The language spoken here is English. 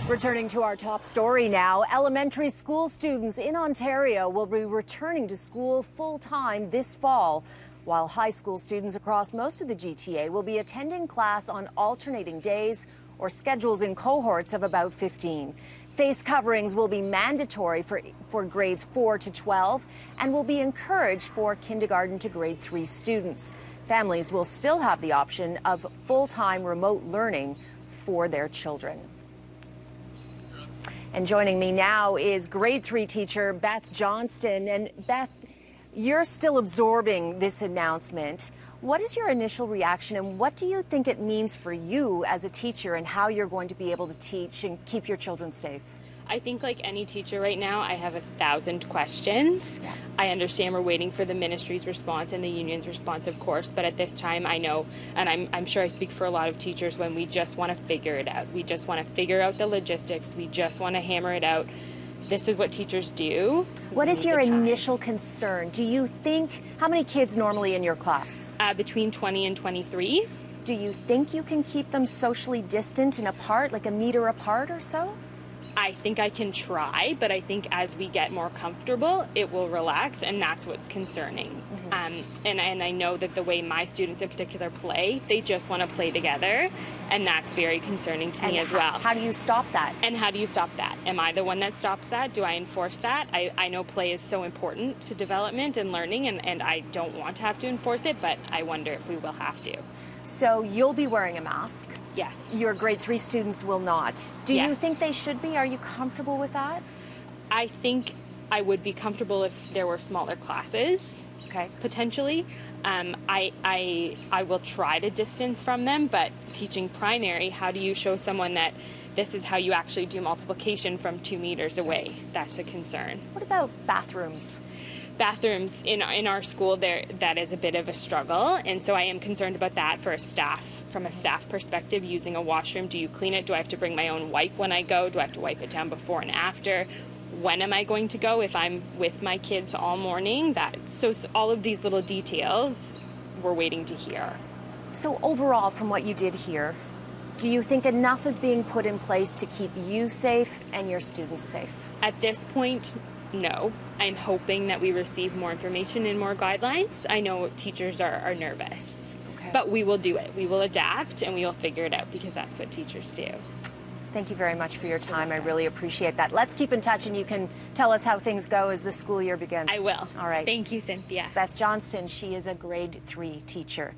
Returning to our top story now, elementary school students in Ontario will be returning to school full-time this fall, while high school students across most of the GTA will be attending class on alternating days or schedules in cohorts of about 15. Face coverings will be mandatory for grades 4 to 12 and will be encouraged for kindergarten to grade 3 students. Families will still have the option of full-time remote learning for their children. And joining me now is grade 3 teacher Beth Johnston. And Beth, you're still absorbing this announcement. What is your initial reaction, and what do you think it means for you as a teacher and how you're going to be able to teach and keep your children safe? I think like any teacher right now, I have 1,000 questions. Yeah. I understand we're waiting for the ministry's response and the union's response, of course, but at this time I know, and I'm sure I speak for a lot of teachers, when we just want to figure it out. We just want to figure out the logistics. We just want to hammer it out. This is what teachers do. What is your initial concern? Do you think, how many kids normally in your class? Between 20 and 23. Do you think you can keep them socially distant and apart, like a meter apart or so? I think I can try, but I think as we get more comfortable, it will relax, and that's what's concerning. Mm-hmm. And I know that the way my students in particular play, they just want to play together, and that's very concerning to me as well. How do you stop that? And how do you stop that? Am I the one that stops that? Do I enforce that? I know play is so important to development and learning, and I don't want to have to enforce it, but I wonder if we will have to. So you'll be wearing a mask? Yes. Your grade 3 students will not. Do Yes. you think they should be? Are you comfortable with that? I think I would be comfortable if there were smaller classes. Okay. Potentially. I will try to distance from them, but teaching primary, how do you show someone that this is how you actually do multiplication from 2 meters away? That's a concern. What about bathrooms? Bathrooms in our school, that is a bit of a struggle, and so I am concerned about that from a staff perspective. Using a washroom, do you clean it? Do I have to bring my own wipe when I go? Do I have to wipe it down before and after? When am I going to go if I'm with my kids all morning? So all of these little details we're waiting to hear. So overall, from what you did here, do you think enough is being put in place to keep you safe and your students safe? At this point, no. I'm hoping that we receive more information and more guidelines. I know teachers are nervous, okay, but we will do it. We will adapt and we will figure it out, because that's what teachers do. Thank you very much for your time. I really appreciate that. Let's keep in touch, and you can tell us how things go as the school year begins. I will. All right. Thank you, Cynthia. Beth Johnston, she is a grade 3 teacher.